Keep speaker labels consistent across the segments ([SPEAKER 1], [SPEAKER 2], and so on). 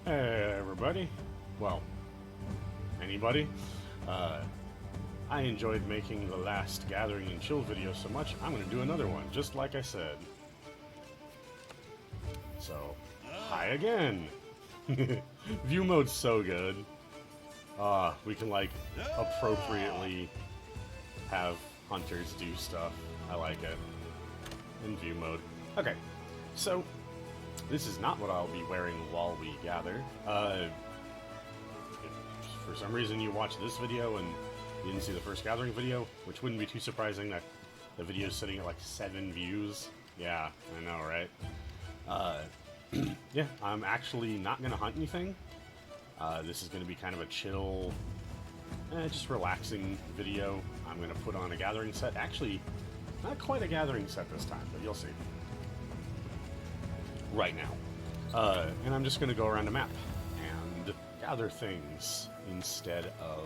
[SPEAKER 1] Hey everybody. Well, anybody. I enjoyed making the last Gathering and Chill video so much, I'm going to do another one, just like I said. So, hi again! View mode's so good. We can, like, appropriately have hunters do stuff. I like it. In view mode. Okay, so, this is not what I'll be wearing while we gather. If for some reason you watched this video and you didn't see the first gathering video, which wouldn't be too surprising that the video's sitting at like 7 views. Yeah, I know, right? Yeah, I'm actually not going to hunt anything. This is going to be kind of a chill, just relaxing video. I'm going to put on a gathering set. Actually, not quite a gathering set this time, but you'll see. Right now. And I'm just going to go around the map and gather things instead of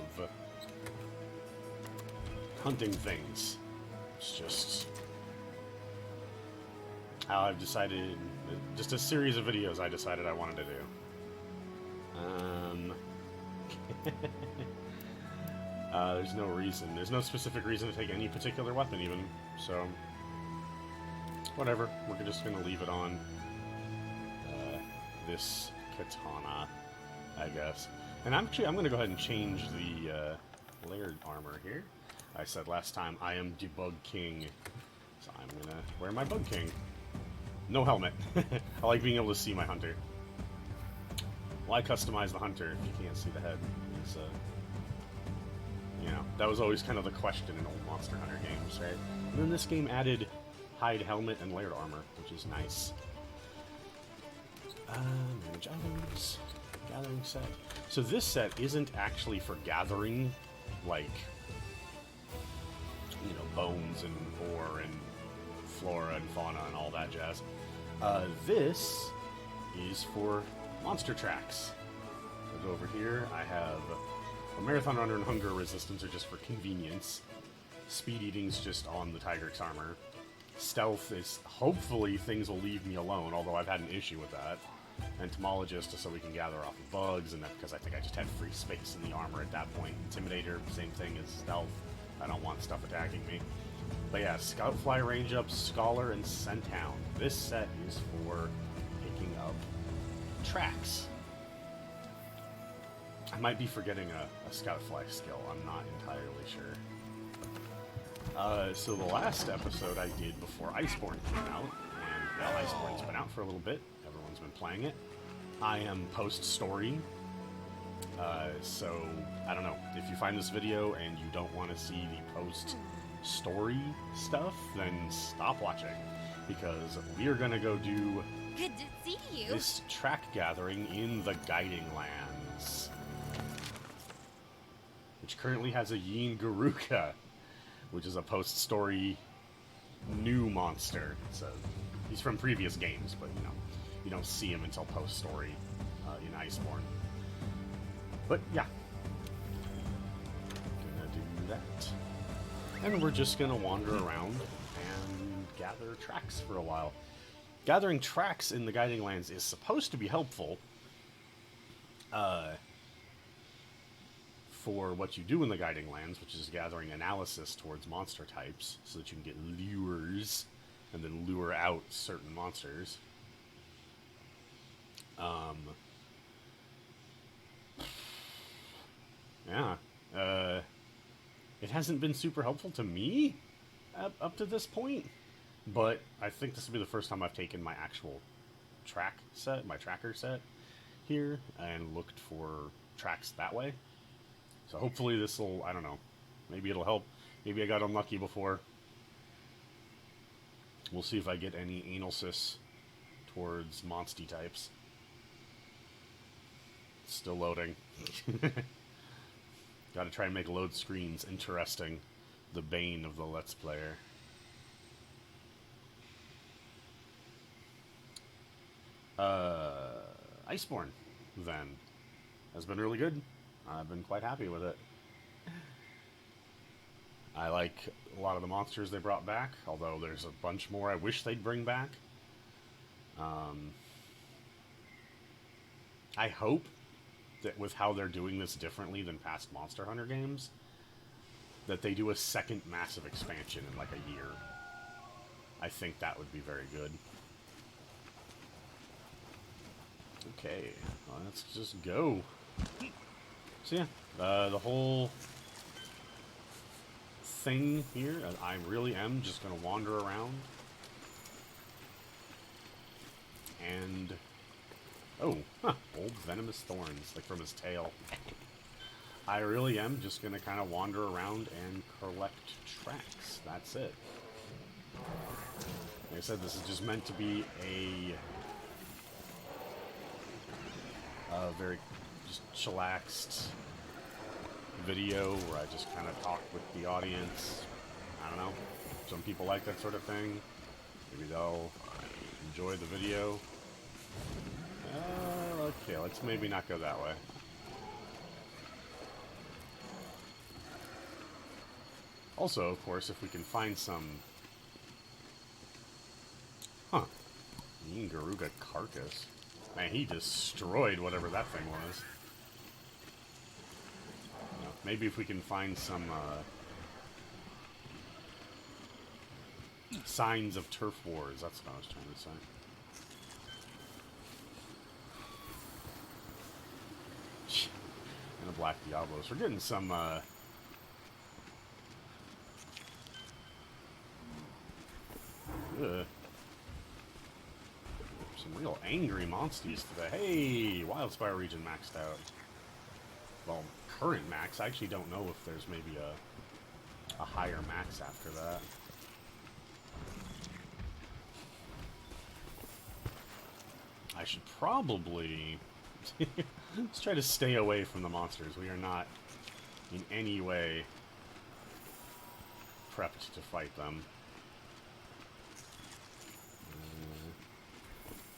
[SPEAKER 1] hunting things. It's just how I've decided, just a series of videos I decided I wanted to do. There's no reason. There's no specific reason to take any particular weapon even, so whatever. We're just going to leave it on this katana, I guess. And I'm going to go ahead and change the layered armor here. I said last time I am the Bug King, so I'm going to wear my Bug King. No helmet. I like being able to see my hunter. Why customize the hunter if you can't see the head? It's, you know, that was always kind of the question in old Monster Hunter games, right? And then this game added hide helmet and layered armor, which is nice. Manage items, gathering set. So this set isn't actually for gathering, like, you know, bones and ore and flora and fauna and all that jazz. This is for monster tracks. I'll go over here. I have a Marathon Runner and Hunger Resistance are just for convenience. Speed Eating's just on the Tigrex armor. Stealth is, hopefully, things will leave me alone, although I've had an issue with that. Entomologist, so we can gather off of bugs, and that because I think I just had free space in the armor at that point. Intimidator, same thing as Stealth. I don't want stuff attacking me. But yeah, Scoutfly, Range Up, Scholar, and Scenthound. This set is for picking up tracks. I might be forgetting a Scoutfly skill, I'm not entirely sure. So the last episode I did before Iceborne came out, and now Iceborne's been out for a little bit, everyone's been playing it. I am post-story, so I don't know, if you find this video and you don't want to see the post-story stuff, then stop watching, because we are going to go do
[SPEAKER 2] Good to see you.
[SPEAKER 1] this track gathering in the Guiding Lands, which currently has a Yin Garuka, which is a post-story new monster. So he's from previous games, but you know, you don't see him until post-story in Iceborne. But yeah, gonna do that, and we're just gonna wander around and gather tracks for a while. Gathering tracks in the Guiding Lands is supposed to be helpful for what you do in the Guiding Lands, which is gathering analysis towards monster types, so that you can get lures, and then lure out certain monsters. Yeah. It hasn't been super helpful to me up to this point, but I think this will be the first time I've taken my actual track set, my tracker set, here, and looked for tracks that way. So hopefully this will, I don't know, maybe it'll help. Maybe I got unlucky before. We'll see if I get any analysis towards monsty types. Still loading. Gotta try and make load screens interesting. The bane of the Let's Player. Iceborne, then, has been really good. I've been quite happy with it. I like a lot of the monsters they brought back, although there's a bunch more I wish they'd bring back. I hope that with how they're doing this differently than past Monster Hunter games, that they do a second massive expansion in like a year. I think that would be very good. Okay, well, let's just go. So yeah, the whole thing here, I really am just going to wander around. And... oh, huh, old venomous thorns, like from his tail. I really am just going to kind of wander around and collect tracks. That's it. Like I said, this is just meant to be a very just chillaxed video where I just kind of talk with the audience. I don't know. Some people like that sort of thing. Maybe they'll enjoy the video. Okay, let's maybe not go that way. Also, of course, if we can find some... huh. Mean Garuga carcass. Man, he destroyed whatever that thing was. You know, maybe if we can find some, signs of turf wars, that's what I was trying to say. And a Black Diablos. We're getting some, some real angry monsters today. Hey, Wildspire region maxed out. Well, current max. I actually don't know if there's maybe a higher max after that. I should probably... let's try to stay away from the monsters. We are not in any way prepped to fight them.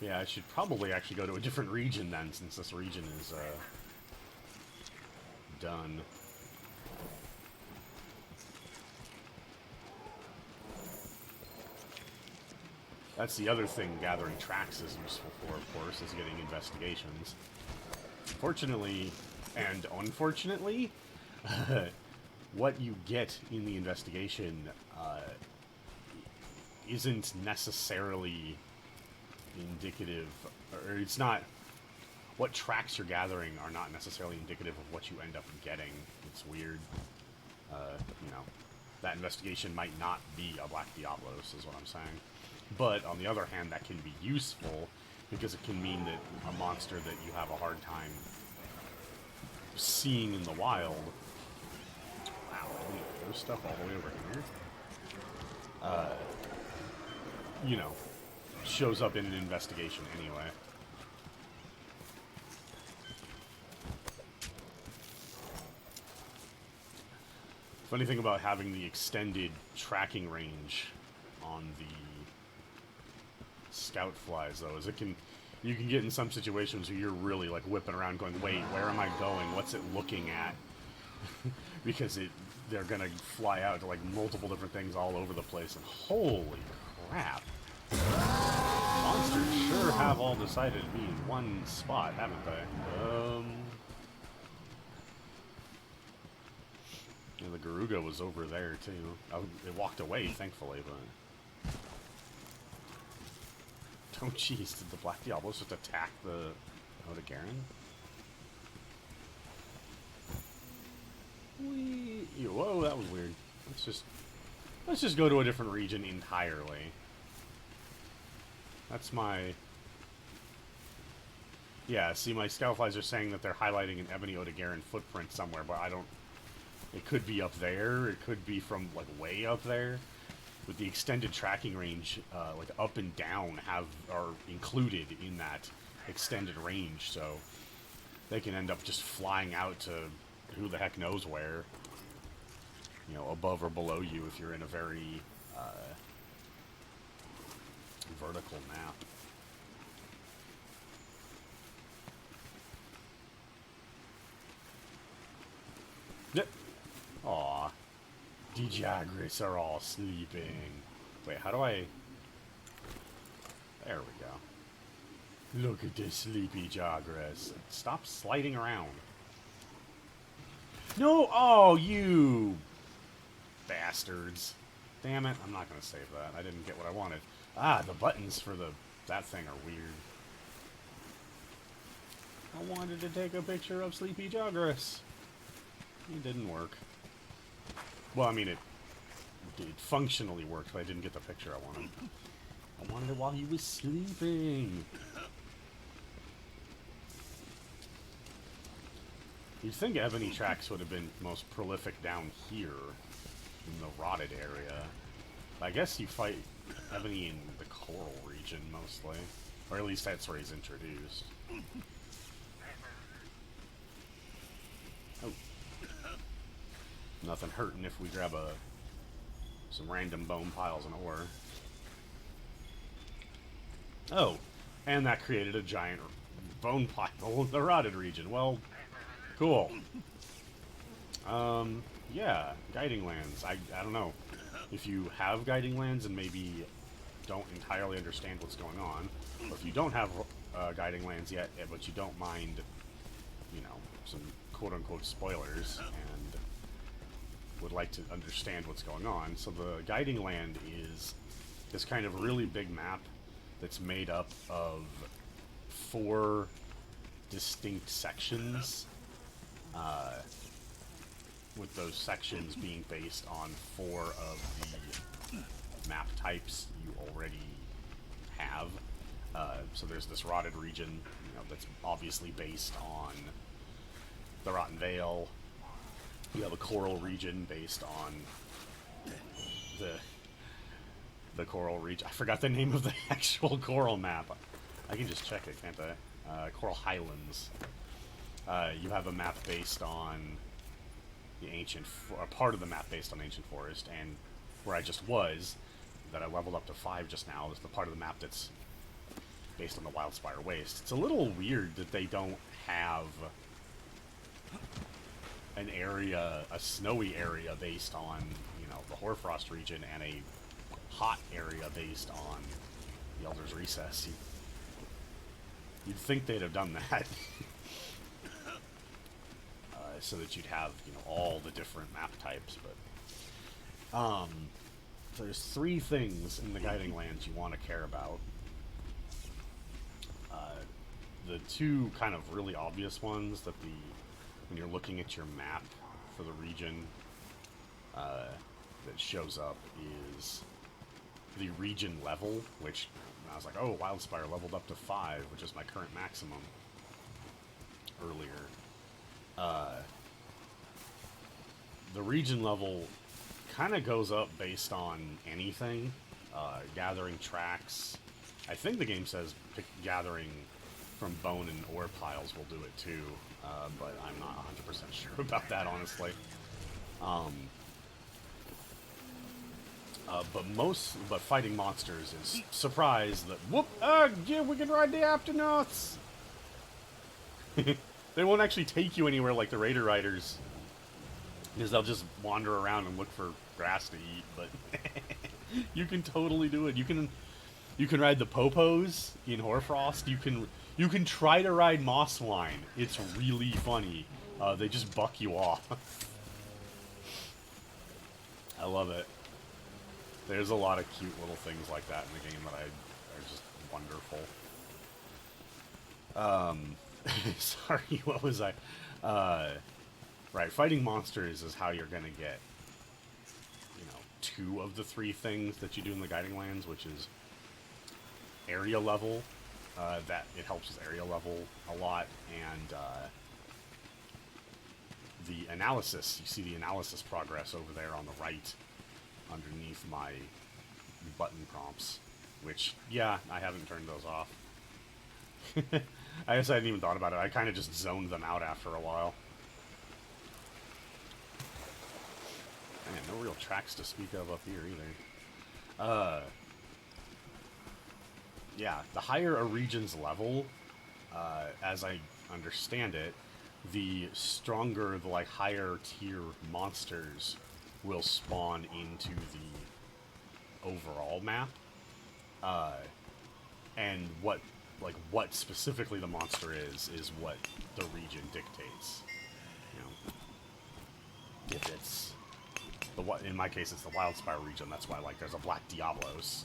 [SPEAKER 1] Yeah, I should probably actually go to a different region then, since this region is done. That's the other thing gathering tracks is useful for, of course, is getting investigations. Fortunately, and unfortunately, what you get in the investigation isn't necessarily indicative, or it's not, what tracks you're gathering are not necessarily indicative of what you end up getting. It's weird. You know, that investigation might not be a Black Diablos, is what I'm saying. But, on the other hand, that can be useful, because it can mean that a monster that you have a hard time seeing in the wild... wow, there's stuff all the way over here. You know, shows up in an investigation anyway. Funny thing about having the extended tracking range on the scout flies, though, is you can get in some situations where you're really like whipping around going, wait, where am I going? What's it looking at? Because they're gonna fly out to like multiple different things all over the place, and holy crap. Monsters sure have all decided to be in one spot, haven't they? Yeah, the Garuga was over there, too. It walked away, thankfully, but... oh, jeez, did the Black Diablos just attack the Odogaron? Whoa, that was weird. Let's just go to a different region entirely. That's my... yeah, see, my Scoutflies are saying that they're highlighting an Ebony Odogaron footprint somewhere, but I don't... it could be up there, it could be from, like, way up there. With the extended tracking range, like, up and down are included in that extended range, so they can end up just flying out to who the heck knows where. You know, above or below you if you're in a very vertical map. Yep. Aw. Dijagris are all sleeping. Wait, how do I... there we go. Look at this sleepy jogress. Stop sliding around. No! Oh, you bastards. Damn it, I'm not going to save that. I didn't get what I wanted. Ah, the buttons for that thing are weird. I wanted to take a picture of Sleepy Jogress. It didn't work. Well, I mean, it functionally worked, but I didn't get the picture I wanted. I wanted it while he was sleeping. You'd think Ebony Tracks would have been most prolific down here, in the rotted area. I guess you fight Ebony in the coral region, mostly. Or at least that's where he's introduced. Oh. Nothing hurting if we grab some random bone piles and ore. Oh, and that created a giant bone pile in the rotted region. Well, cool. Yeah, guiding lands. I don't know. If you have guiding lands and maybe don't entirely understand what's going on, or if you don't have guiding lands yet, but you don't mind, you know, some quote-unquote spoilers, and would like to understand what's going on. So the guiding land is this kind of really big map that's made up of 4 distinct sections, with those sections being based on 4 of the map types you already have. So there's this rotted region, you know, that's obviously based on the Rotten Vale. You have a coral region based on the coral region. I forgot the name of the actual coral map. I can just check it, can't I? Coral Highlands. You have a map based on the ancient, part of the map based on Ancient Forest, and where I just was, that I leveled up to 5 just now, is the part of the map that's based on the Wildspire Waste. It's a little weird that they don't have an area, a snowy area based on, you know, the Hoarfrost region, and a hot area based on the Elder's Recess. You'd think they'd have done that. So that you'd have, you know, all the different map types, but there's 3 things in the guiding lands you want to care about. The 2 kind of really obvious ones that when you're looking at your map for the region that shows up is the region level, which I was like, oh, Wildspire leveled up to 5, which is my current maximum earlier. The region level kind of goes up based on anything. Gathering tracks. I think the game says gathering from bone and ore piles will do it too, but I'm not 100% sure about that, honestly. But fighting monsters is surprised that, whoop, yeah, we can ride the Afternoths! They won't actually take you anywhere like the Raider Riders, because they'll just wander around and look for grass to eat, but you can totally do it. You can ride the Popos in Hoarfrost. You can try to ride Mosswine. It's really funny. They just buck you off. I love it. There's a lot of cute little things like that in the game that are just wonderful. Sorry, what was I? Right, fighting monsters is how you're gonna get, you know, 2 of the 3 things that you do in the guiding lands, which is area level. That it helps with area level a lot, and the analysis. You see the analysis progress over there on the right, underneath my button prompts. Which, yeah, I haven't turned those off. I guess I hadn't even thought about it. I kind of just zoned them out after a while. Man, no real tracks to speak of up here either. Yeah, the higher a region's level, as I understand it, the stronger the higher tier monsters will spawn into the overall map. And what like what specifically the monster is what the region dictates. You know, if it's in my case, it's the Wildspire region. That's why, like, there's a Black Diablos.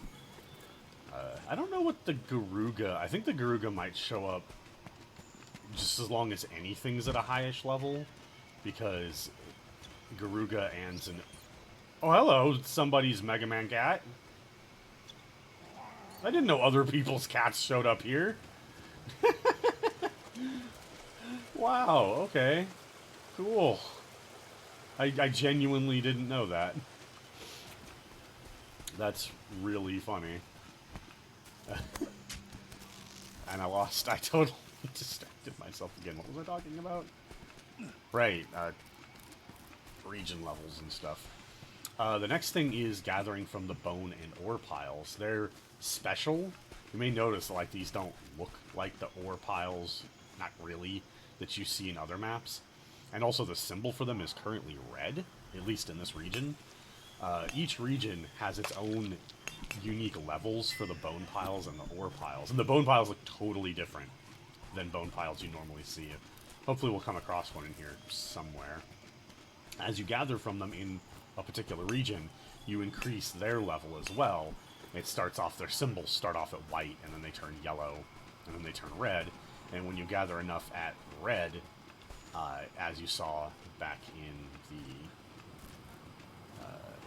[SPEAKER 1] I don't know what the Garuga... I think the Garuga might show up just as long as anything's at a highish level, because Garuga ends in... Oh, hello, somebody's Mega Man cat. I didn't know other people's cats showed up here. Wow, okay. Cool. I genuinely didn't know that. That's really funny. And I totally distracted myself again. What was I talking about? Right, region levels and stuff. The next thing is gathering from the bone and ore piles. They're special. You may notice, like, these don't look like the ore piles, not really, that you see in other maps. And also the symbol for them is currently red, at least in this region. Each region has its own unique levels for the bone piles and the ore piles. And the bone piles look totally different than bone piles you normally see. Hopefully we'll come across one in here somewhere. As you gather from them in a particular region, you increase their level as well. It starts off, their symbols start off at white, and then they turn yellow, and then they turn red. And when you gather enough at red, as you saw back in the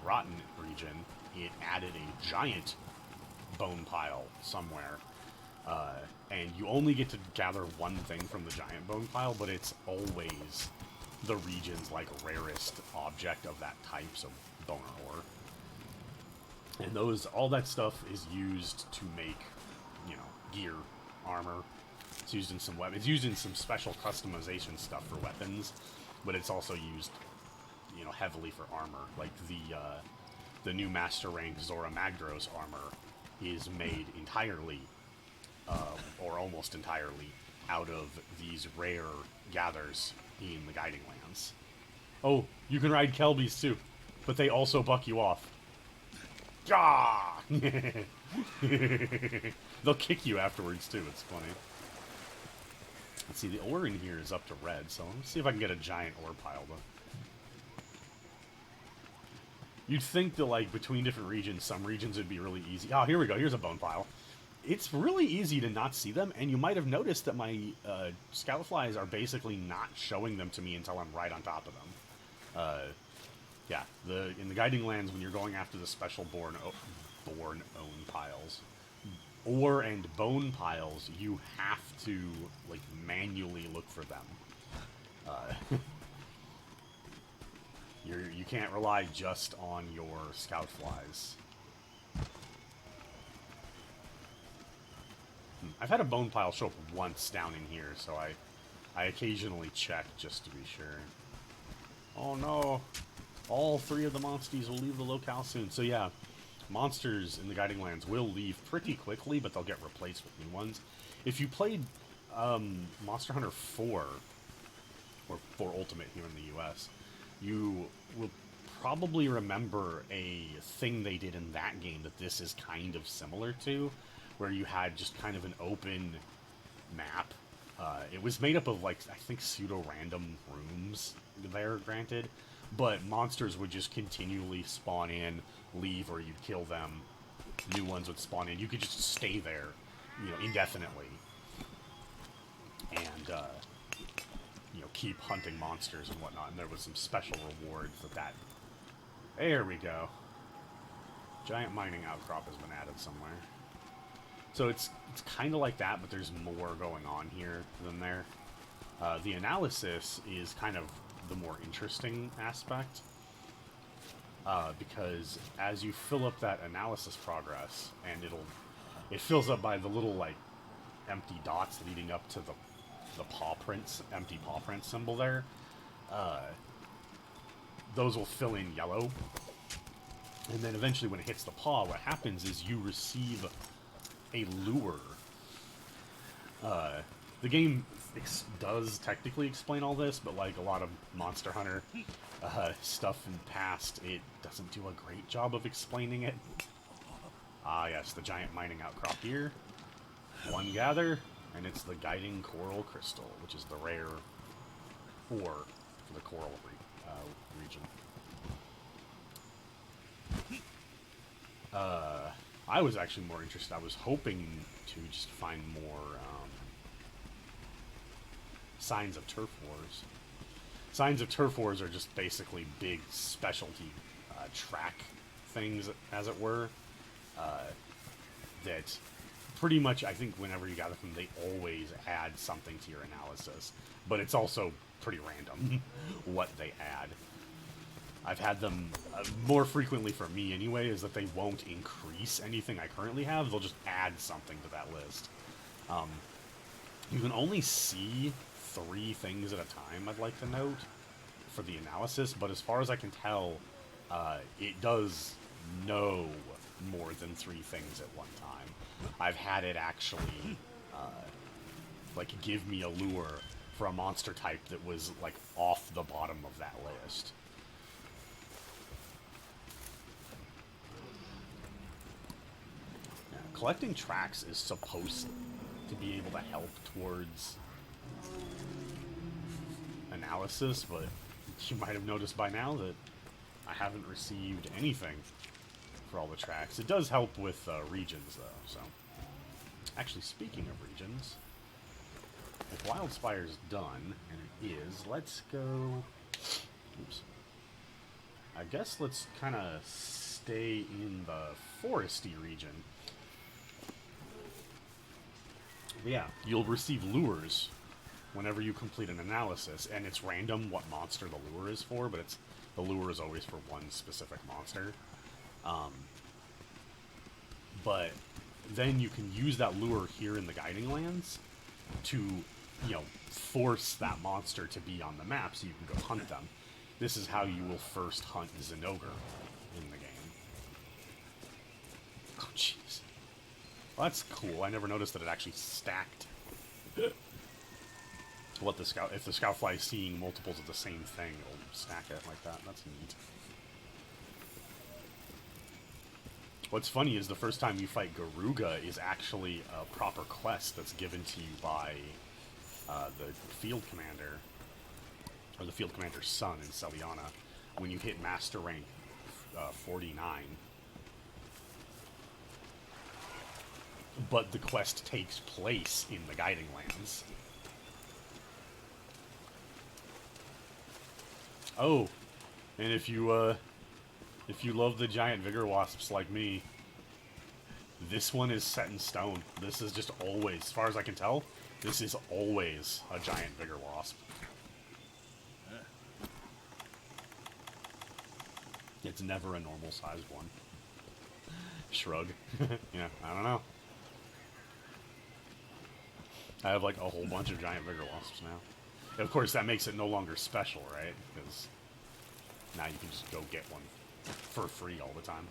[SPEAKER 1] Rotten region, it added a giant bone pile somewhere. And you only get to gather one thing from the giant bone pile, but it's always the region's, like, rarest object of that type, so bone ore. And all that stuff is used to make, you know, gear, armor. It's used in some weapons. It's used in some special customization stuff for weapons, but it's also used, you know, heavily for armor. Like the new Master Rank Zora Magdros armor is made entirely, or almost entirely, out of these rare gathers in the Guiding Lands. Oh, you can ride Kelbies too, but they also buck you off. Ah! They'll kick you afterwards too, it's funny. Let's see, the ore in here is up to red, so let's see if I can get a giant ore pile, though. You'd think that, like, between different regions, some regions would be really easy. Oh, here we go, here's a bone pile. It's really easy to not see them, and you might have noticed that my scout flies are basically not showing them to me until I'm right on top of them. Yeah, in the Guiding Lands, when you're going after the special born-owned piles, ore and bone piles, you have to, like, manually look for them. You can't rely just on your scout flies. I've had a bone pile show up once down in here, so I occasionally check just to be sure. Oh no! All three of the monsters will leave the locale soon. So yeah, monsters in the Guiding Lands will leave pretty quickly, but they'll get replaced with new ones. If you played Monster Hunter 4, or 4 Ultimate here in the US, you will probably remember a thing they did in that game that this is kind of similar to, where you had just kind of an open map. It was made up of, like, I think pseudo-random rooms there, granted, but monsters would just continually spawn in, leave, or you'd kill them. New ones would spawn in. You could just stay there, you know, indefinitely. And, you know, keep hunting monsters and whatnot. And there was some special rewards that... There we go. Giant mining outcrop has been added somewhere. So it's kind of like that, but there's more going on here than there. The analysis is kind of the more interesting aspect, because as you fill up that analysis progress, and it fills up by the little, like, empty dots leading up to the paw prints, empty paw print symbol there. Those will fill in yellow, and then eventually when it hits the paw, what happens is you receive a lure. The game does technically explain all this, but like a lot of Monster Hunter stuff in the past, it doesn't do a great job of explaining it. Ah, yes, the giant mining outcrop here. one gather, and it's the Guiding Coral Crystal, which is the rare 4 for the coral region. I was actually more interested. I was hoping to just find more signs of turf wars. Signs of turf wars are just basically big specialty track things, as it were, that pretty much, I think whenever you gather them, they always add something to your analysis. But it's also pretty random what they add. I've had them more frequently for me anyway, is that they won't increase anything I currently have. They'll just add something to that list. You can only see 3 things at a time, I'd like to note, for the analysis. But as far as I can tell, it does know more than 3 things at one time. I've had it actually, like, give me a lure for a monster type that was, like, off the bottom of that list. Collecting tracks is supposed to be able to help towards analysis, but you might have noticed by now that I haven't received anything for all the tracks. It does help with regions, though, so... Actually, speaking of regions, if Wildspire's done, and it is, let's go... Oops. I guess let's kind of stay in the foresty region. Yeah, you'll receive lures whenever you complete an analysis, and it's random what monster the lure is for, but the lure is always for one specific monster. But then you can use that lure here in the Guiding Lands to, you know, force that monster to be on the map so you can go hunt them. This is how you will first hunt Zinogre in the game. Oh, jeez. Well, that's cool. I never noticed that it actually stacked. What the scout? If the Scoutfly is seeing multiples of the same thing, it'll stack it like that. That's neat. What's funny is the first time you fight Garuga is actually a proper quest that's given to you by the field commander, or the field commander's son in Celiana, when you hit master rank 49. But the quest takes place in the Guiding Lands. Oh, and if you love the giant vigor wasps like me, this one is set in stone. This is just always, as far as I can tell, this is always a giant vigor wasp. It's never a normal sized one. Shrug. Yeah, I don't know. I have like a whole bunch of giant vigor wasps now. Of course, that makes it no longer special, right? Because now you can just go get one for free all the time.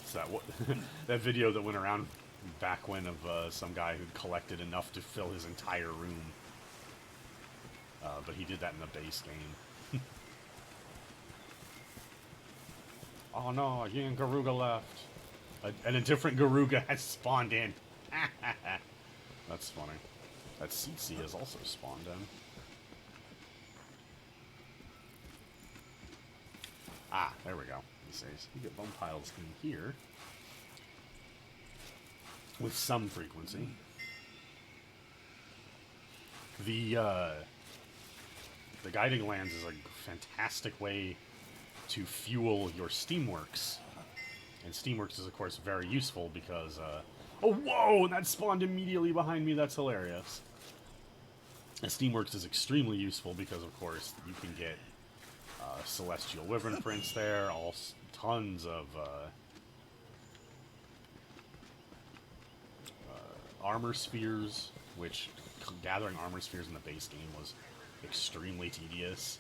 [SPEAKER 1] So that video that went around back when of some guy who collected enough to fill his entire room. But he did that in the base game. Oh no, again, Garuga left. And a different Garuga has spawned in. That's funny. That Tsetse has also spawned in. Ah, there we go. He says you get bone piles in here with some frequency. The Guiding Lands is a fantastic way to fuel your Steamworks. And Steamworks is, of course, very useful because, oh, whoa! And that spawned immediately behind me. That's hilarious. And Steamworks is extremely useful because, of course, you can get Celestial Wyvern prints there, tons of armor spheres, which gathering armor spheres in the base game was extremely tedious.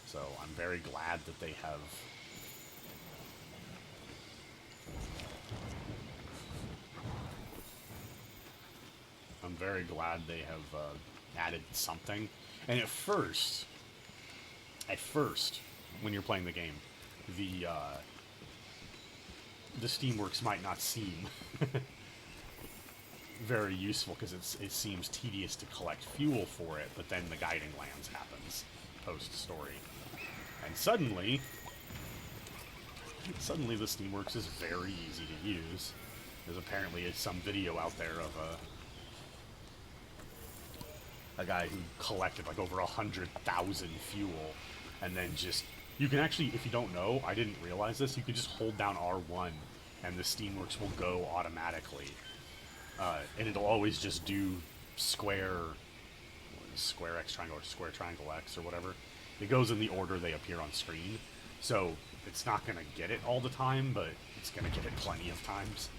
[SPEAKER 1] So I'm very glad that they have added something. And at first, when you're playing the game, the Steamworks might not seem very useful because it seems tedious to collect fuel for it, but then the guiding lands happens post-story. And suddenly the Steamworks is very easy to use. There's apparently some video out there of a guy who collected like over 100,000 fuel, and then just, you can actually, if you don't know, I didn't realize this, you can just hold down R1 and the Steamworks will go automatically. And it'll always just do square X triangle or square triangle X or whatever. It goes in the order they appear on screen. So it's not going to get it all the time, but it's going to get it plenty of times.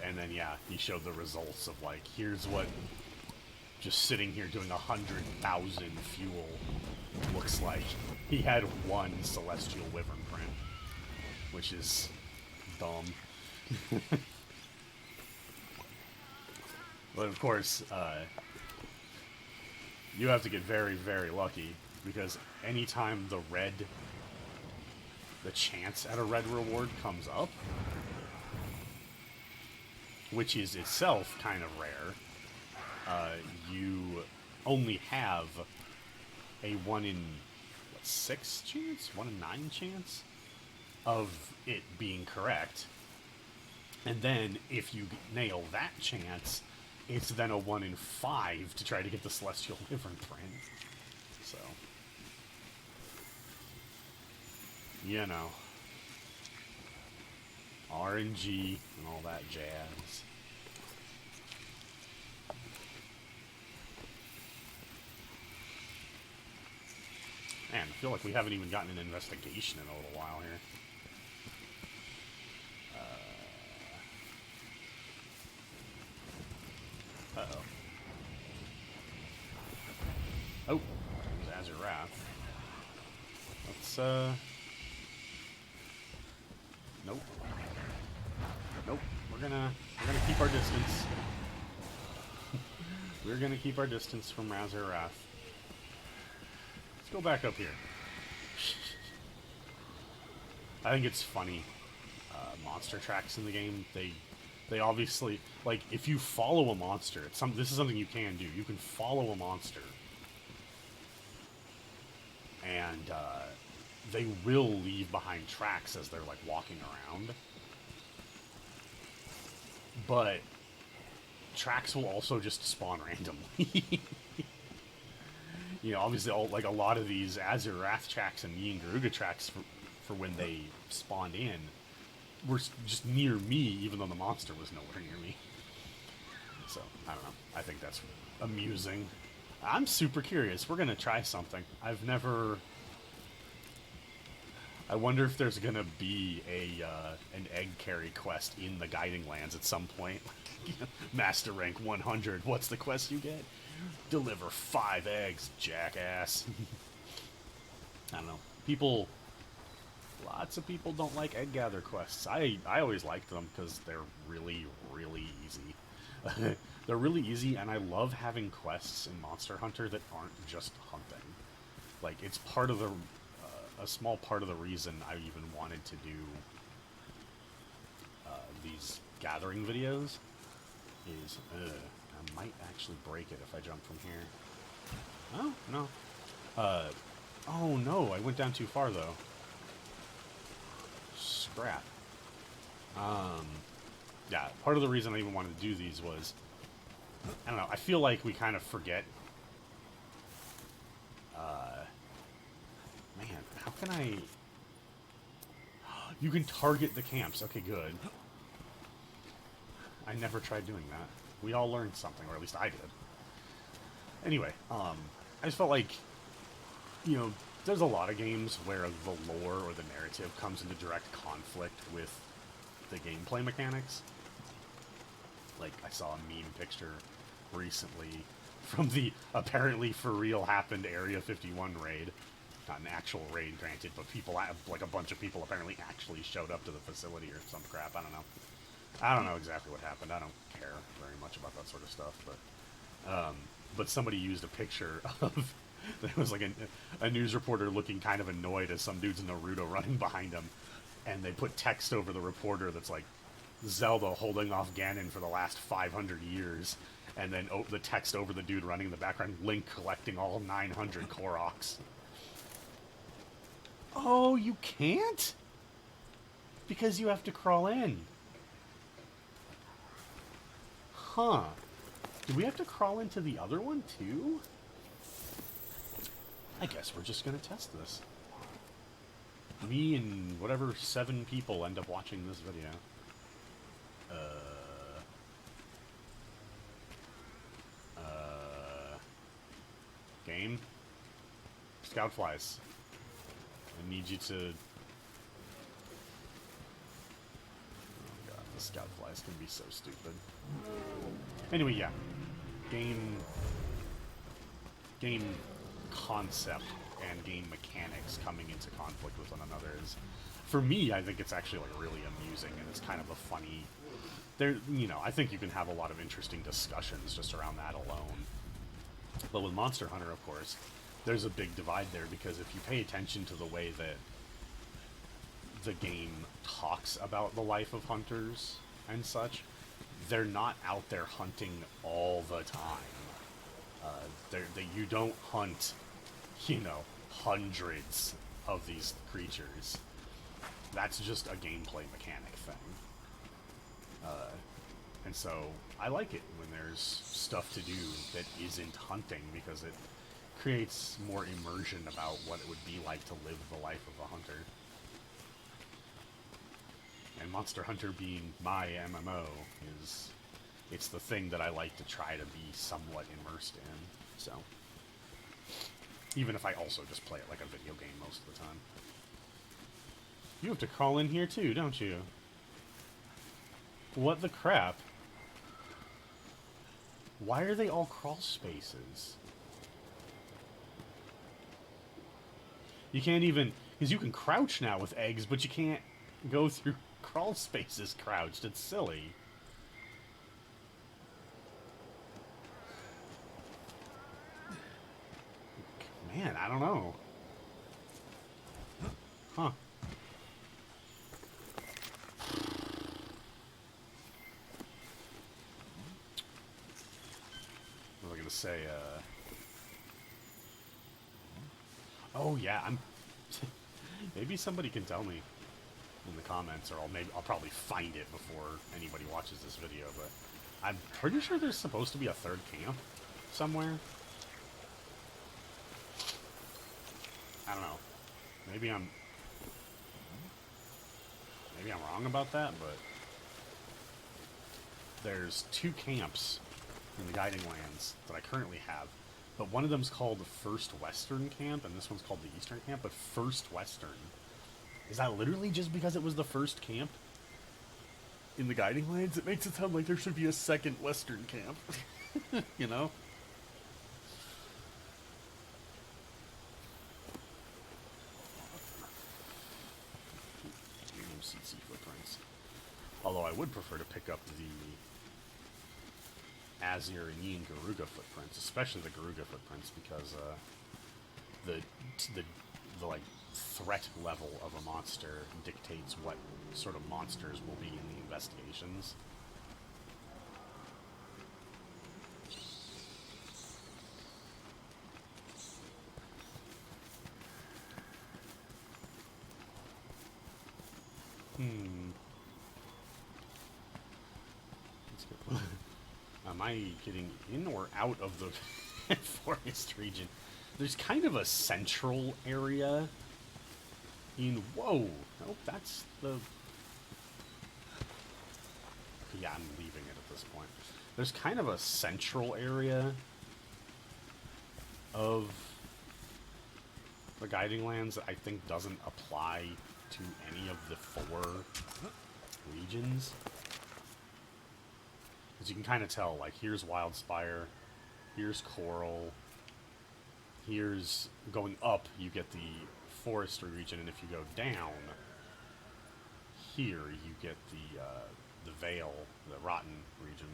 [SPEAKER 1] And then, yeah, he showed the results of, like, here's what just sitting here doing 100,000 fuel looks like. He had one Celestial Wyvern print, which is dumb. But of course, you have to get very, very lucky, because anytime the chance at a red reward comes up, which is itself kind of rare, you only have a 1 in 6 chance? 1 in 9 chance of it being correct. And then, if you nail that chance, it's then a 1 in 5 to try to get the Celestial Wyvern print. So, you know, RNG and all that jazz. Man, I feel like we haven't even gotten an investigation in a little while here. Uh-oh. Oh, there's Azure Wrath. Let's, nope. Nope. We're gonna keep our distance. We're gonna keep our distance from Azure Wrath. Let's go back up here. I think it's funny. Monster tracks in the game, they obviously, like, if you follow a monster, this is something you can do. You can follow a monster, and they will leave behind tracks as they're, like, walking around. But tracks will also just spawn randomly. You know, obviously, a lot of these Azure Wrath tracks and Yin Garuga tracks for when they spawned in were just near me, even though the monster was nowhere near me. So, I don't know. I think that's amusing. I'm super curious. We're going to try something. I wonder if there's going to be an egg carry quest in the Guiding Lands at some point. Master rank 100. What's the quest you get? Deliver 5 eggs, jackass. I don't know. Lots of people don't like egg gather quests. I always liked them because they're really, really easy. They're really easy, and I love having quests in Monster Hunter that aren't just hunting. Like, it's part of a small part of the reason I even wanted to do these gathering videos is, I might actually break it if I jump from here. Oh, no. Oh no, I went down too far, though. Scrap. Yeah, part of the reason I even wanted to do these was, I don't know, I feel like we kind of forget. Man, how can I... You can target the camps. Okay, good. I never tried doing that. We all learned something, or at least I did. Anyway, I just felt like, you know, there's a lot of games where the lore or the narrative comes into direct conflict with the gameplay mechanics. Like, I saw a meme picture recently from the apparently for real happened Area 51 raid. Not an actual raid, granted, but people, like a bunch of people apparently actually showed up to the facility or some crap. I don't know. I don't know exactly what happened. I don't care very much about that sort of stuff, but somebody used a picture of There was like a news reporter looking kind of annoyed as some dude's Naruto running behind him, and they put text over the reporter that's like, Zelda holding off Ganon for the last 500 years, and then the text over the dude running in the background, Link collecting all 900 Koroks. Oh, you can't? Because you have to crawl in. Huh. Do we have to crawl into the other one, too? I guess we're just gonna test this. Me and whatever 7 people end up watching this video. Game? Scout flies. I need you to... Oh god, the scout flies can be so stupid. Anyway, yeah. Game concept and game mechanics coming into conflict with one another is, for me, I think it's actually like really amusing, and it's kind of a funny... I think you can have a lot of interesting discussions just around that alone. But with Monster Hunter, of course, there's a big divide there, because if you pay attention to the way that the game talks about the life of hunters and such, they're not out there hunting all the time. You don't hunt, hundreds of these creatures. That's just a gameplay mechanic thing. And so I like it when there's stuff to do that isn't hunting, because it creates more immersion about what it would be like to live the life of a hunter. And Monster Hunter being my MMO it's the thing that I like to try to be somewhat immersed in. So, even if I also just play it like a video game most of the time. You have to crawl in here too, don't you? What the crap? Why are they all crawl spaces? You can't even... Because you can crouch now with eggs, but you can't go through crawl spaces crouched. It's silly. Man, I don't know. Huh. What was I gonna say? Oh yeah, maybe somebody can tell me in the comments, or I'll probably find it before anybody watches this video. But I'm pretty sure there's supposed to be a third camp somewhere. I don't know. Maybe I'm wrong about that, but there's 2 camps in the Guiding Lands that I currently have, but one of them's called the First Western Camp, and this one's called the Eastern Camp, but First Western. Is that literally just because it was the first camp in the Guiding Lands? It makes it sound like there should be a second Western camp. You know? CC footprints. Although I would prefer to pick up the Azir and Yin Garuga footprints, especially the Garuga footprints, because the like threat level of a monster dictates what sort of monsters will be in the investigations. Am I getting in or out of the forest region? There's kind of a central area whoa! Nope, that's the... Yeah, I'm leaving it at this point. There's kind of a central area of the Guiding Lands that I think doesn't apply to any of the 4 regions. As you can kind of tell, like, here's Wildspire, here's Coral, here's... Going up, you get the Forestry region, and if you go down, here you get the Vale, the Rotten region.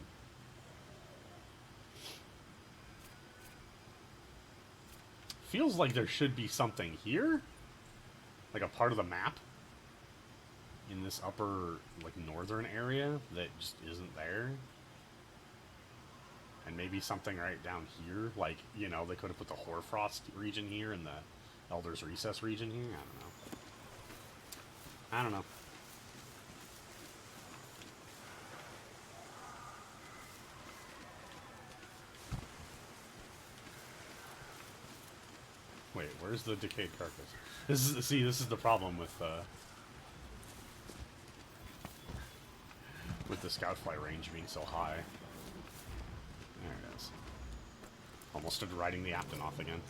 [SPEAKER 1] feels like there should be something here. Like a part of the map. In this upper, like, northern area that just isn't there. And maybe something right down here. Like, you know, they could have put the Hoarfrost region here and the Elder's Recess region here. I don't know. Wait, where's the decayed carcass? This is the problem with the scoutfly range being so high. There it is. Almost started riding the Aptonoth again.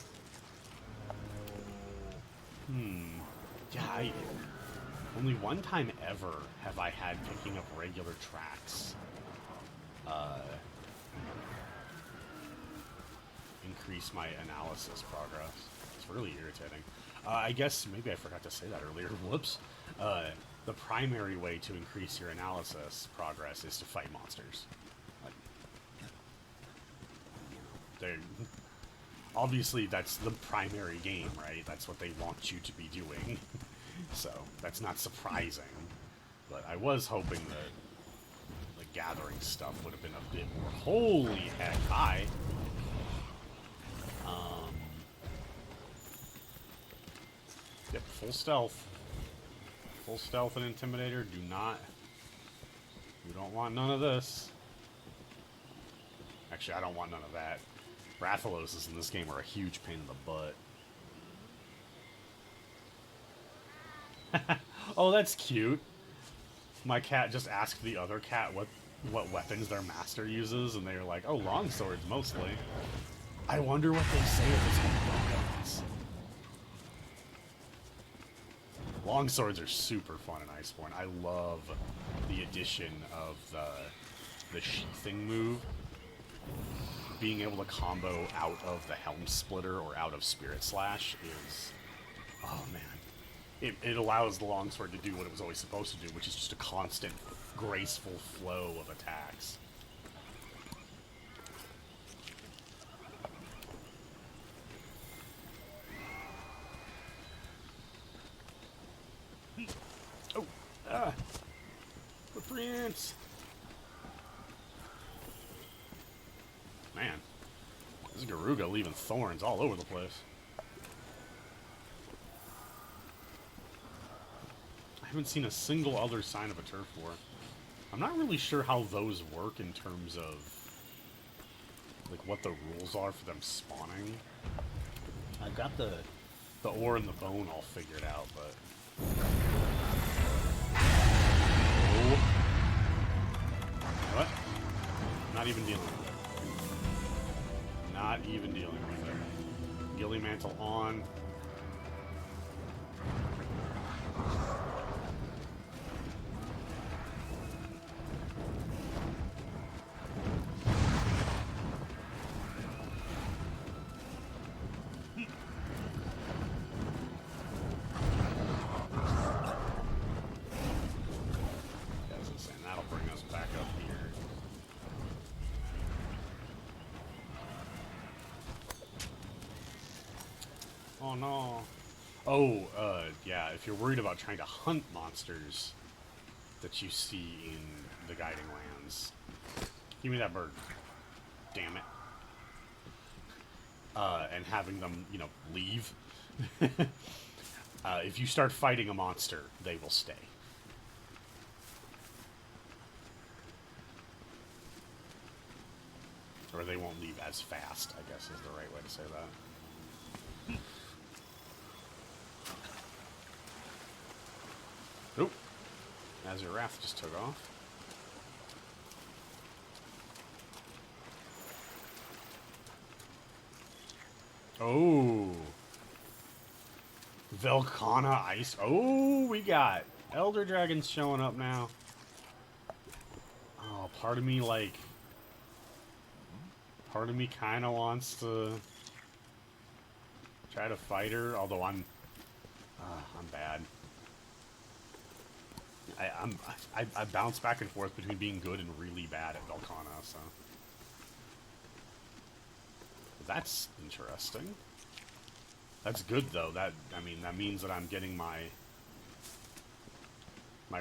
[SPEAKER 1] Yeah, only one time ever have I had picking up regular tracks increase my analysis progress. It's really irritating. I guess maybe I forgot to say that earlier. Whoops. The primary way to increase your analysis progress is to fight monsters. Like, they're obviously that's the primary game, right? That's what they want you to be doing. So that's not surprising. But I was hoping that the gathering stuff would have been a bit more. Holy heck! Hi. Yep, full stealth. Full stealth and intimidator. Do not. You don't want none of this. Actually, I don't want none of that. Rathaloses in this game are a huge pain in the butt. Oh, that's cute. My cat just asked the other cat what weapons their master uses, and they were like, oh, longswords mostly. I wonder what they say if it's weapons. Longswords are super fun in Iceborne. I love the addition of the sheathing move. Being able to combo out of the Helm Splitter or out of Spirit Slash is... Oh, man. It allows the longsword to do what it was always supposed to do, which is just a constant, graceful flow of attacks. Oh! Ah! The Prince! Man. This Garuga leaving thorns all over the place. I haven't seen a single other sign of a turf war. I'm not really sure how those work in terms of like what the rules are for them spawning. I've got the ore and the bone all figured out, but oh. What? Not even dealing with it. Not even dealing with it. Gilly Mantle on. Oh no. Oh, yeah, if you're worried about trying to hunt monsters that you see in the Guiding Lands, give me that bird. Damn it. And having them, you know, leave. If you start fighting a monster, they will stay. Or they won't leave as fast, I guess is the right way to say that. Oop. Azure Wrath just took off. Oh. Velkhana Ice. Oh, we got Elder Dragons showing up now. Oh, part of me, like... Part of me kind of wants to try to fight her, although I'm bad. I bounce back and forth between being good and really bad at Velkhana, so that's interesting. That's good though. I mean, that means that I'm getting my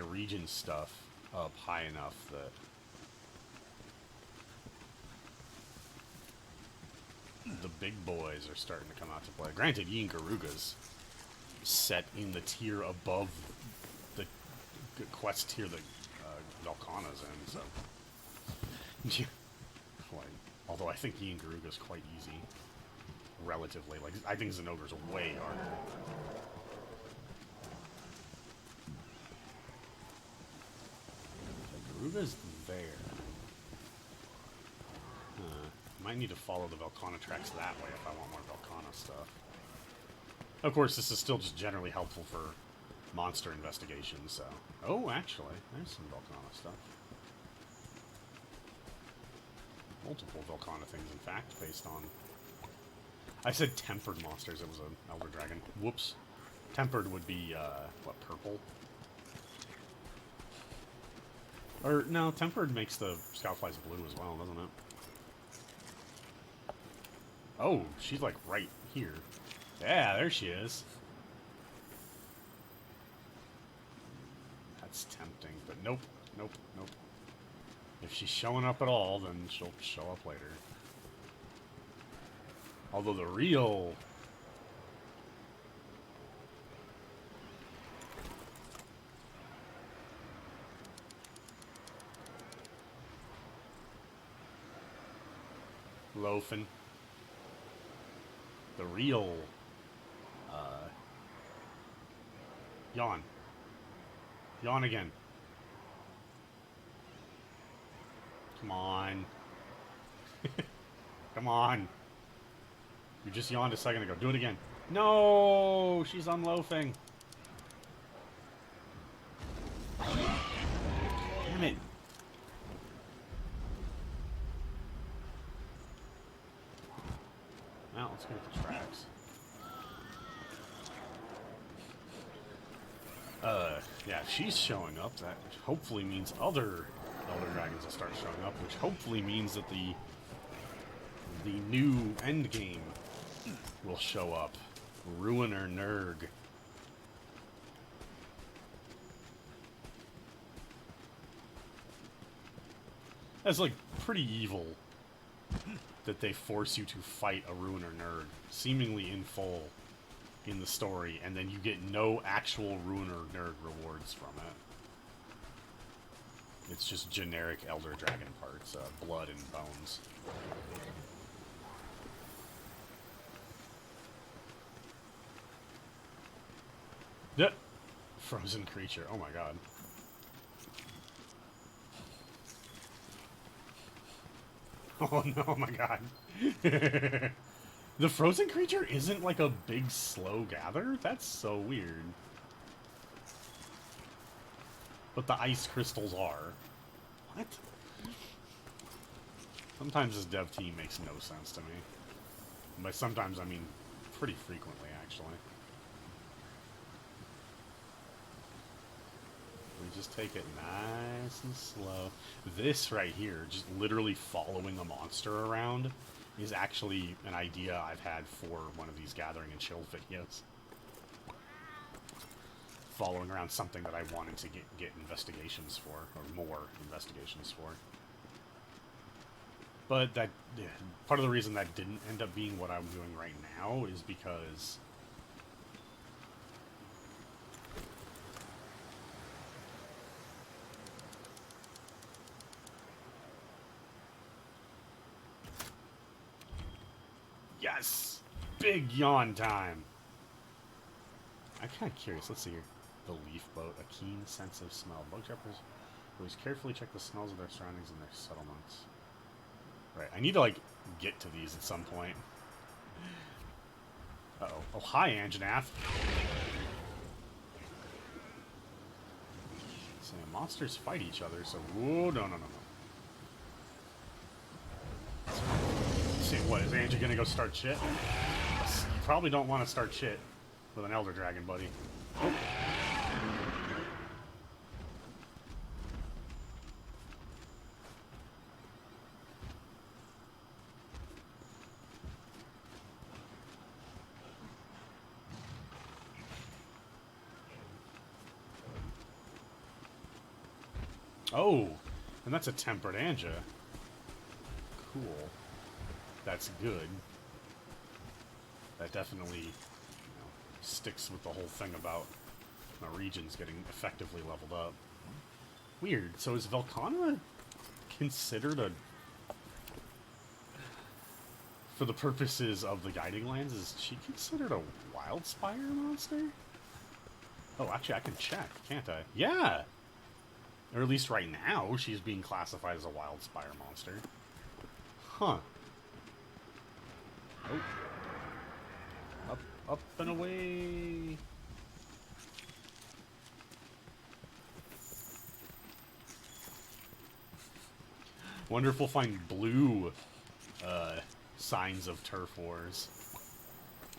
[SPEAKER 1] region stuff up high enough that the big boys are starting to come out to play. Granted, Yin Garuga's set in the tier above the quest tier that Velkhana's in, so. Like, although I think Yin Garuga's quite easy. Relatively. Like, I think Zinogre's way harder. Garuga's there. Might need to follow the Velkhana tracks that way if I want more Velkhana stuff. Of course, this is still just generally helpful for monster investigations, so... Oh, actually, there's some Velkhana stuff. Multiple Velkhana things, in fact, based on... I said tempered monsters, it was an Elder Dragon. Whoops. Tempered would be, what, purple? Or, no, tempered makes the Scoutflies blue as well, doesn't it? Oh, she's like right here. Yeah, there she is. That's tempting, but nope, nope, nope. If she's showing up at all, then she'll show up later. Although the real... Loafin'. The real... Yawn. Yawn again. Come on. Come on. You just yawned a second ago. Do it again. No! She's unloafing. Damn it. Well, let's go with the tracks. Yeah, if she's showing up, that hopefully means other Elder Dragons will start showing up, which hopefully means that the new endgame will show up. Ruiner Nurg. That's like pretty evil that they force you to fight a Ruiner Nurg, seemingly in full in the story, and then you get no actual Ruiner Nurg rewards from it. It's just generic Elder Dragon parts, blood and bones. Yep. Frozen creature. Oh my god. Oh no, oh my god. The frozen creature isn't like a big slow gather? That's so weird. But the ice crystals are. What? Sometimes this dev team makes no sense to me. And by sometimes, I mean pretty frequently, actually. We just take it nice and slow. This right here, just literally following a monster around, is actually an idea I've had for one of these Gathering and Chill videos. Following around something that I wanted to get investigations for, or more investigations for. But that, part of the reason that didn't end up being what I'm doing right now is because yes! Big yawn time! I'm kind of curious. Let's see here. The leaf boat. A keen sense of smell. Bug trappers always carefully check the smells of their surroundings and their settlements. Right. I need to, like, get to these at some point. Uh-oh. Oh, hi, Anjanath. So, monsters fight each other, so... Whoa, no. Let's see, what, is Angie gonna go start shit? You probably don't want to start shit with an Elder Dragon, buddy. Oh. Oh, and that's a tempered Anja. Cool. That's good. That definitely, you know, sticks with the whole thing about my regions getting effectively leveled up. Weird. So is Velkhana considered a... For the purposes of the Guiding Lands, is she considered a Wildspire monster? Oh, actually, I can check, can't I? Yeah! Or at least right now, she's being classified as a Wildspire monster. Huh. Oh. Up and away! Wonder if we'll find blue signs of turf wars.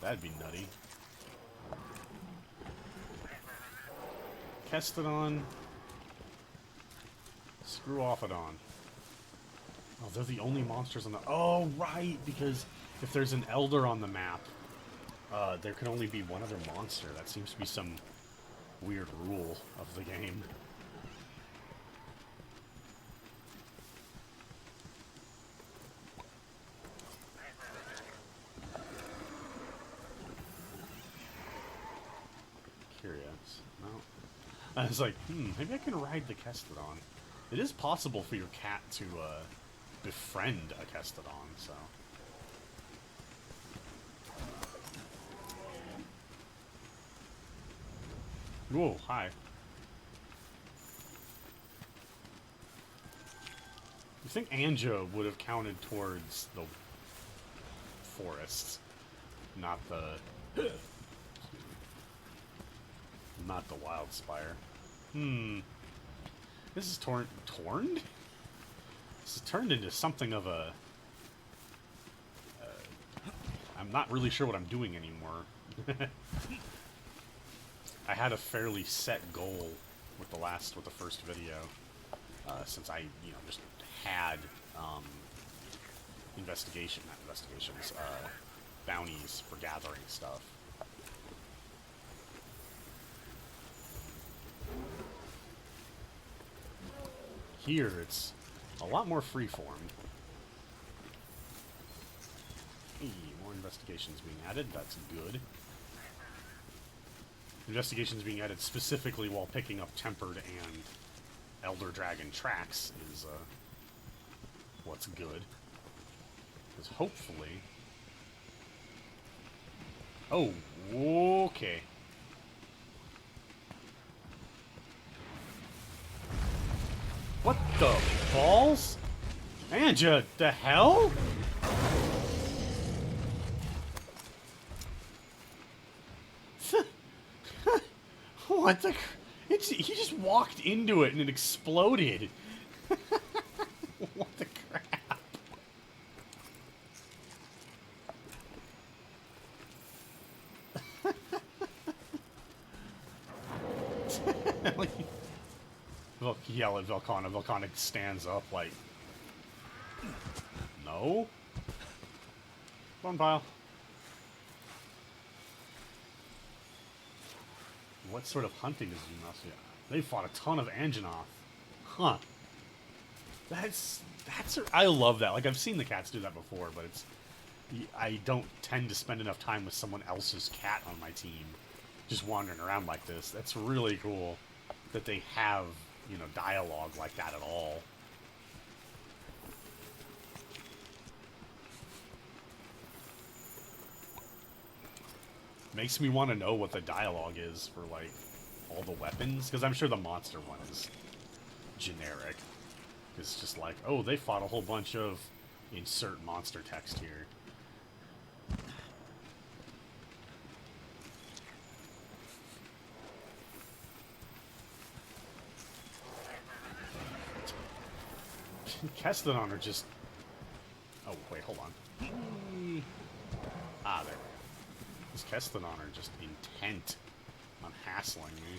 [SPEAKER 1] That'd be nutty. Kestodon. Screw Offadon. Oh, they're the only monsters on the... Oh, right! Because if there's an Elder on the map, there can only be one other monster. That seems to be some weird rule of the game. Curious. No. I was like, maybe I can ride the Kestodon. It is possible for your cat to befriend a Kestodon, so... Whoa, hi. You think Anja would have counted towards the forests, not the... not the Wildspire. This is torned? This is turned into something of a... I'm not really sure what I'm doing anymore. I had a fairly set goal with the first video, since I, just had, bounties for gathering stuff. Here, it's a lot more freeform. Hey, more investigations being added, that's good. Investigations being added specifically while picking up Tempered and Elder Dragon tracks is what's good. Because hopefully... Oh, okay. What the balls? Anja, the hell? What the... he just walked into it and it exploded. What the crap? Like, yell at Velkhana. Velkhana stands up like... No? One pile. What sort of hunting is Zumasi? They fought a ton of Anjanath. Huh. I love that. Like, I've seen the cats do that before, but I don't tend to spend enough time with someone else's cat on my team just wandering around like this. That's really cool that they have, dialogue like that at all. Makes me want to know what the dialogue is for, like, all the weapons, because I'm sure the monster one is generic. It's just like, oh, they fought a whole bunch of insert monster text here. Kestodon are just... Oh, wait, hold on. Ah, there we go. These Kestodon are just intent on hassling me.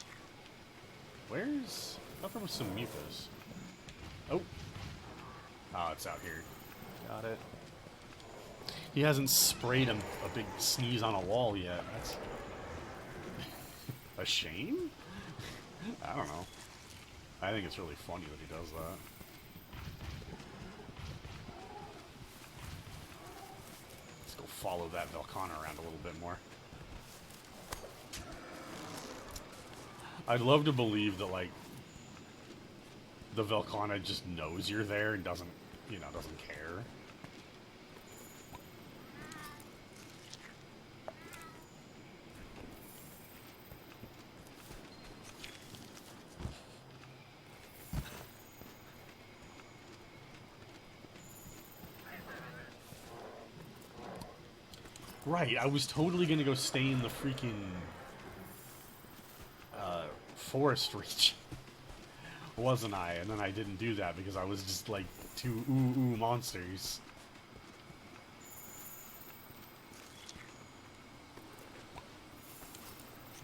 [SPEAKER 1] Where's... I thought there was some mucus. Oh. Oh, it's out here. Got it. He hasn't sprayed a big sneeze on a wall yet. That's... a shame? I don't know. I think it's really funny that he does that. Let's go follow that Velkhana around a little bit more. I'd love to believe that, like, the Velkhana just knows you're there and doesn't, you know, doesn't care. Right, I was totally gonna go stay in the freaking forest region, wasn't I? And then I didn't do that because I was just like two ooh monsters.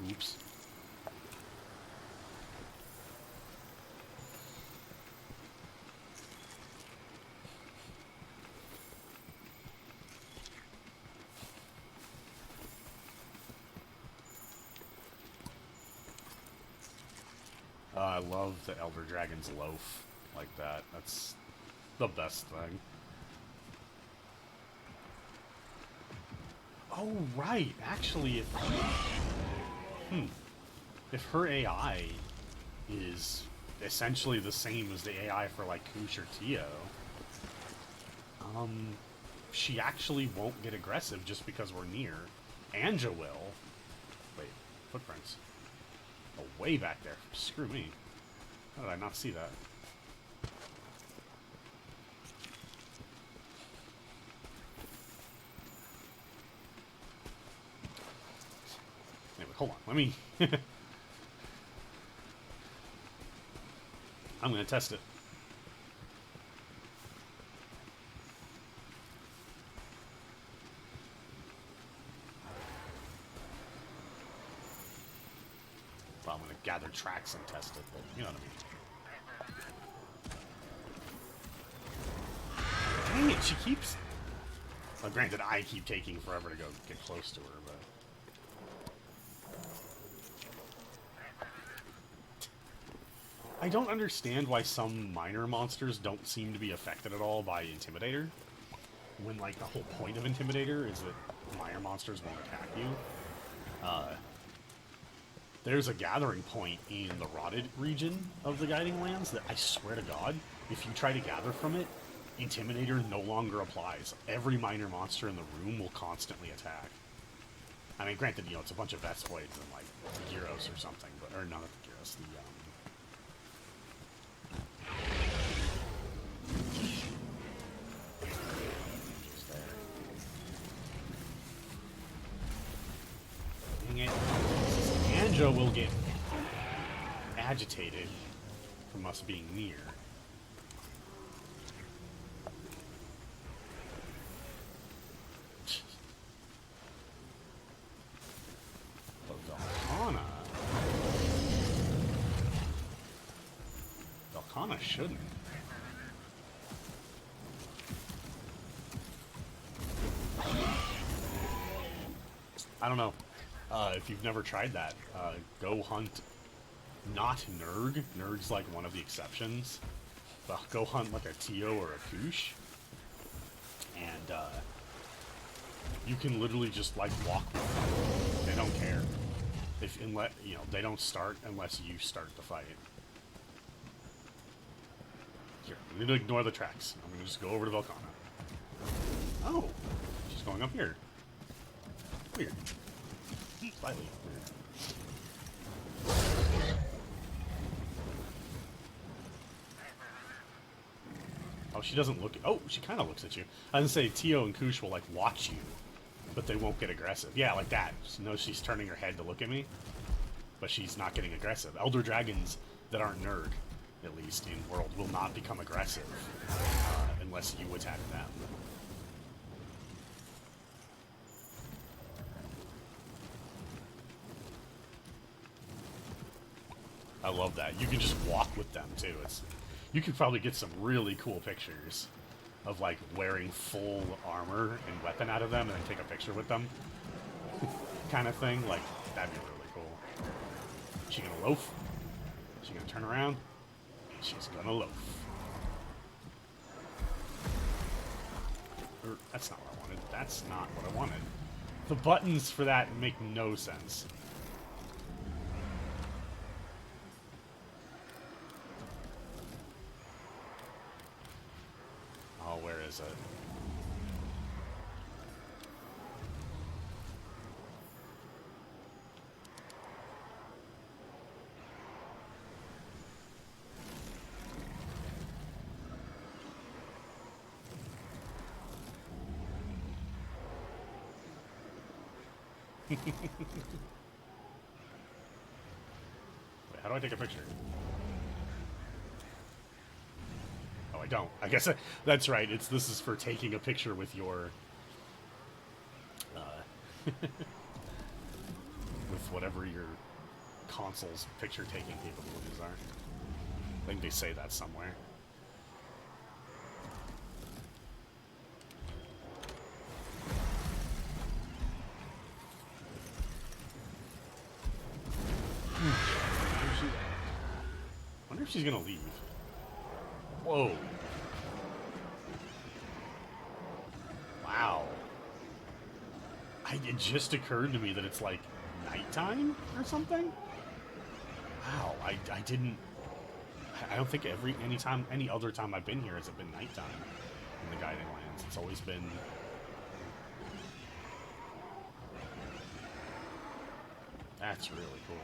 [SPEAKER 1] Oops. I love the Elder Dragon's Loaf like that. That's the best thing. Oh, right. Actually, if her AI is essentially the same as the AI for, like, Kush or Tio, she actually won't get aggressive just because we're near. Anja will. Wait, footprints. Oh, way back there. Screw me. How did I not see that? Anyway, hold on. Let me... I'm going to test it. Well, I'm going to gather tracks and test it, but you know what I mean. Dang it, she keeps... Well, granted, I keep taking forever to go get close to her, but... I don't understand why some minor monsters don't seem to be affected at all by Intimidator. When, like, the whole point of Intimidator is that minor monsters won't attack you. There's a gathering point in the Rotted region of the Guiding Lands that I swear to God, if you try to gather from it, Intimidator no longer applies. Every minor monster in the room will constantly attack. I mean, granted, you know, it's a bunch of Vespoids and, like, Gyros or something, but, or not the Gyros, the, Dang it. Anja will get agitated from us being near. But Velkhana shouldn't. I don't know. If you've never tried that, go hunt not Nurg. Nurg's like one of the exceptions. But go hunt like a Tio or a Kush. And you can literally just like walk with them. They don't care. Unless, you know, they don't start unless you start the fight. Here, I'm going to ignore the tracks. I'm going to just go over to Velkhana. Oh, she's going up here. Weird. Slightly weird. Oh, she doesn't look... Oh, she kind of looks at you. I was going to say, Tio and Kush will, like, watch you, but they won't get aggressive. Yeah, like that. She knows she's turning her head to look at me, but she's not getting aggressive. Elder Dragons that aren't Nurg, at least, in World, will not become aggressive unless you attack them. I love that. You can just walk with them, too. You could probably get some really cool pictures of, like, wearing full armor and weapon out of them and then take a picture with them. Kind of thing. Like, that'd be really cool. Is she gonna loaf? Is she gonna turn around? She's gonna loaf. That's not what I wanted. That's not what I wanted. The buttons for that make no sense. Oh, where is it? Wait, how do I take a picture? Oh, I don't. I guess that's right. This is for taking a picture with your with whatever your console's picture taking capabilities are. I think they say that somewhere. I wonder if she's gonna leave. Whoa. Wow. It just occurred to me that it's like nighttime or something. Wow, I didn't. I don't think any other time I've been here has it been nighttime in the Guiding Lands. It's always been. That's really cool.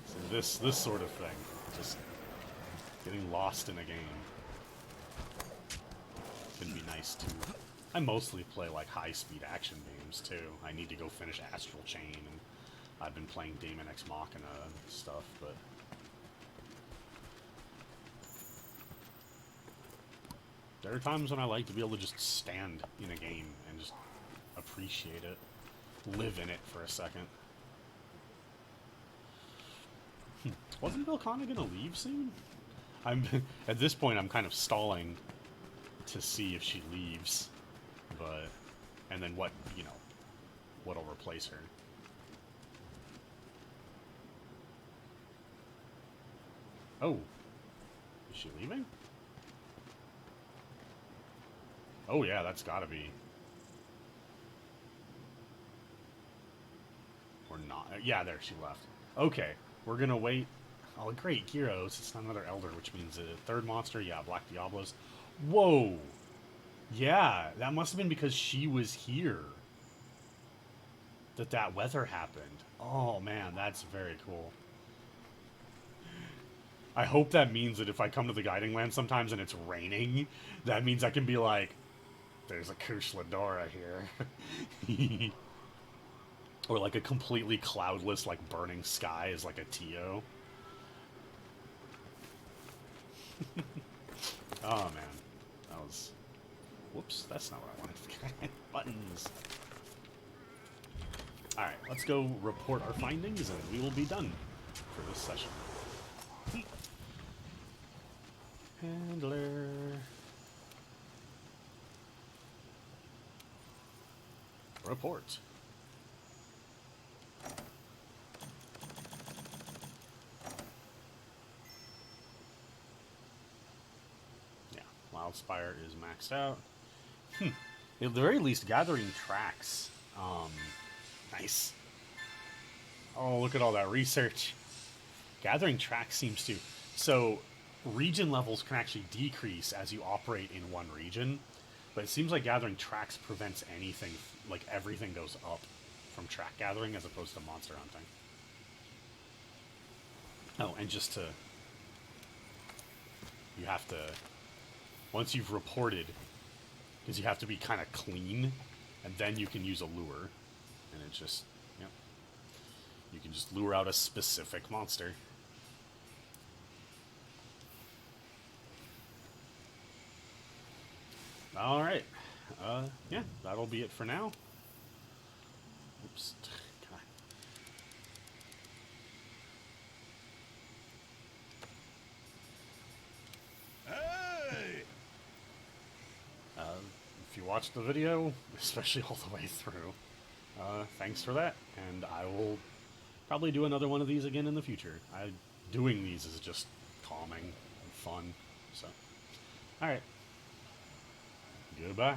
[SPEAKER 1] So this sort of thing, just getting lost in a game, can be nice too. I mostly play like high-speed action games too. I need to go finish Astral Chain, and I've been playing Daemon X Machina and stuff, but there are times when I like to be able to just stand in a game and just appreciate it, live in it for a second. Wasn't Vilcana gonna leave soon? At this point I'm kind of stalling to see if she leaves, but and then what'll replace her. Oh, is she leaving? Oh yeah, that's gotta be. Or not. Yeah, there, she left. Okay, we're gonna wait. Oh, great, Gyros. It's not another Elder, which means a third monster. Yeah, Black Diablos. Whoa! Yeah, that must have been because she was here that weather happened. Oh, man, that's very cool. I hope that means that if I come to the Guiding Land sometimes and it's raining, that means I can be like, there's a Kush Ladora here. Or like a completely cloudless, like burning sky is like a Tio. Oh man, that was. Whoops, that's not what I wanted. Buttons. All right, let's go report our findings, and we will be done for this session. Handler. Report. Wildspire is maxed out. At the very least, gathering tracks. Nice. Oh, look at all that research. Gathering tracks seems to. So, region levels can actually decrease as you operate in one region, but it seems like gathering tracks prevents anything, like everything goes up from track gathering as opposed to monster hunting. Oh, and just to. You have to. Once you've reported, because you have to be kind of clean, and then you can use a lure, and it just, yep. You can just lure out a specific monster. Alright, yeah, that'll be it for now. Oops. if you watched the video, especially all the way through, thanks for that, and I will probably do another one of these again in the future. Doing these is just calming and fun, so. Alright. Goodbye.